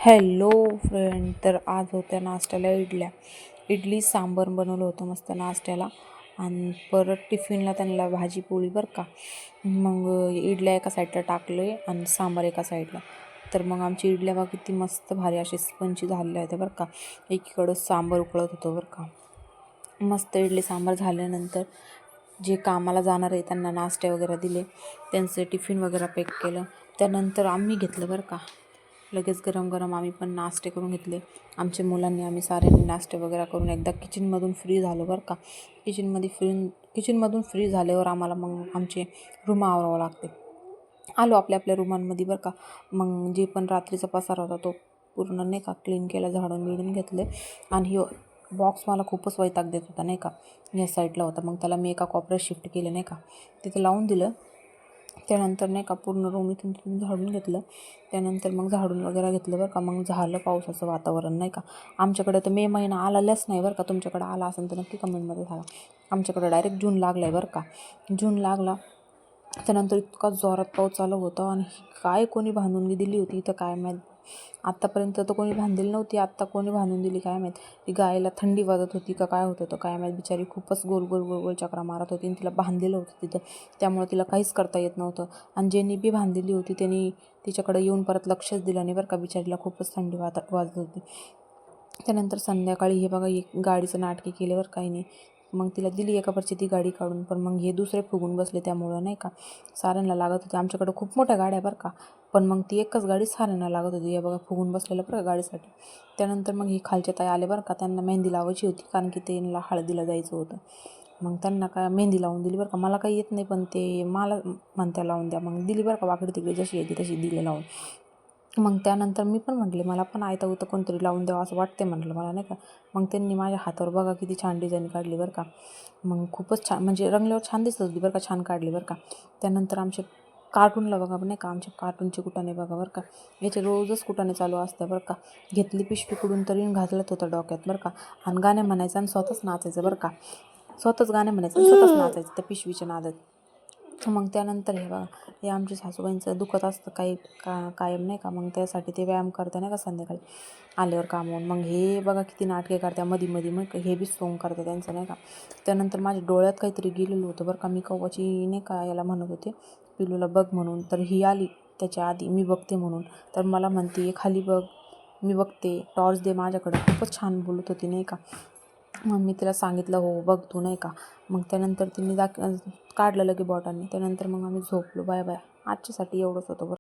Hello friend, तर आज होत्या नाश्त्याला इडली सांबर बनवलं होतं मस्त नाश्त्याला. आणि परत टिफिनला त्यांना भाजी पोळी बरं का. मग इडल्या एका साईडला टाकले आणि सांबार एका साईडला. तर मग आमची इडल्या बघा किती मस्त भारी अशी स्पंची झालेल्या होत्या बरं का. एकीकडं सांबार उकळत होतं बरं का. मस्त इडली सांबार झाल्यानंतर जे कामाला जाणार आहे त्यांना नाश्ते वगैरे दिले, त्यांचं टिफिन वगैरे पॅक केलं. त्यानंतर आम्ही घेतलं बरं का, लगेच गरम गरम आम्ही पण नाश्ते करून घेतले. आमच्या मुलांनी आम्ही साऱ्यांनी नाश्ते वगैरे करून एकदा किचनमधून फ्री झालो बरं का. किचनमधून फ्री झाल्यावर आम्हाला मग आमचे रूम आवरावं लागते. आलो आपल्या आपल्या रूमांमध्ये बरं का. मग जे पण रात्रीचा पसारा होता तो पूर्ण नाही का क्लीन केला, झाडून बिडून घेतले. आणि बॉक्स मला खूपच वैताग देत होता नाही का, या साईडला होता. मग त्याला मी एका कोपऱ्यात शिफ्ट केलं नाही का, तिथं लावून दिलं. त्यानंतर नाही का पूर्ण रूम इथून झाडून घेतलं. त्यानंतर मग झाडून वगैरे घेतलं बरं का. मग झालं पावसाचं वातावरण नाही का. आमच्याकडे तर मे महिना आलाच नाही बरं का. तुमच्याकडे आला असेल तर नक्की कमेंटमध्ये सांगा. आमच्याकडे डायरेक्ट जून लागला आहे बरं का. जून लागला त्यानंतर इतका जोरात पाऊस चालू होता. आणि काय कोणी बांधून दिली होती इथं काय माहीत. आत्तापर्यंत तर कोणी बांधलेली नव्हती, आत्ता कोणी बांधून दिली काय माहीत. ती गायला थंडी वाजत होती का काय होत होतं काय माहीत. बिचारी खूपच गोल गोल गोल गोल चक्रा मारत होती आणि तिला बांधलेलं होतं तिथं. त्यामुळे तिला काहीच करता येत नव्हतं. आणि ज्यांनी बी बांधलेली होती त्यांनी तिच्याकडे येऊन परत लक्षच दिलं नाही बरं का. बिचारीला खूपच थंडी वाजत होती. त्यानंतर संध्याकाळी हे बघा एक गाडीचं नाटके केले बरं काही नाही. मग तिला दिली एका परची ती गाडी काढून, पण मग हे दुसरे फुगून बसले. त्यामुळं नाही का साऱ्यांना लागत होती. आमच्याकडं खूप मोठ्या गाड्या बरं का, पण मग ती एकच गाडी साऱ्यांना लागत होती. हे बघा फुगून बसलेलं बरं का गाडीसाठी. त्यानंतर मग हे खालचे ताई आले बरं का. त्यांना मेहंदी लावायची होती कारण की त्यांना हळदीला जायचं होतं. मग त्यांना काय मेहंदी लावून दिली बरं का. मला काही येत नाही, पण ते मला म्हणत्या लावून द्या. मग दिली बरं का, वाकडी तिकडे जशी येते तशी दिली लावून. मग त्यानंतर मी पण म्हटले मला पण आयता होतं कोणतरी लावून द्यावं असं वाटते म्हटलं मला नाही का. मग त्यांनी माझ्या हातावर बघा किती छान डिझाईन काढली बरं का. मग खूपच छान म्हणजे रंगल्यावर छान दिसत होती बरं का, छान काढली बरं का. त्यानंतर आमचे कार्टूनला बघा नाही का, आमच्या कार्टूनचे कुटाने बघा बरं का. याचे रोजच कुटाने चालू असतं बरं का. घेतली पिशवी कुडून तरी घालत होतं डोक्यात बरं का. आणि गाणे म्हणायचं आणि स्वतःच नाचायचं बरं का. स्वतःच गाणे म्हणायचं आणि स्वतःच नाचायचं त्या पिशवीच्या नादात. मग त्यानंतर हे बघा, हे आमच्या सासूबाईंचं दुखत असतं काही कायम नाही का. मग त्यासाठी ते व्यायाम करते नाही का संध्याकाळी आल्यावर कामावून. मग हे बघा किती नाटके करत्या मध्ये मग हे बी सोंग करते त्यांचं नाही का. त्यानंतर माझ्या डोळ्यात काहीतरी गेलेलं होतं बरं का. मी कव्वाची नाही का याला म्हणत होते पिलूला बघ म्हणून, तर ही आली त्याच्या आधी मी बघते म्हणून. तर मला म्हणते खाली बघ, मी बघते, टॉर्च दे माझ्याकडे. खूपच छान बोलत होती नाही का. मग मी तिला सांगितलं हो बघ तू नाही का. मग त्यानंतर तिने काढलं लगे बॉटाने. त्यानंतर मग आम्ही झोपलो. Bye bye. आजच्यासाठी एवढंच होतं बरं.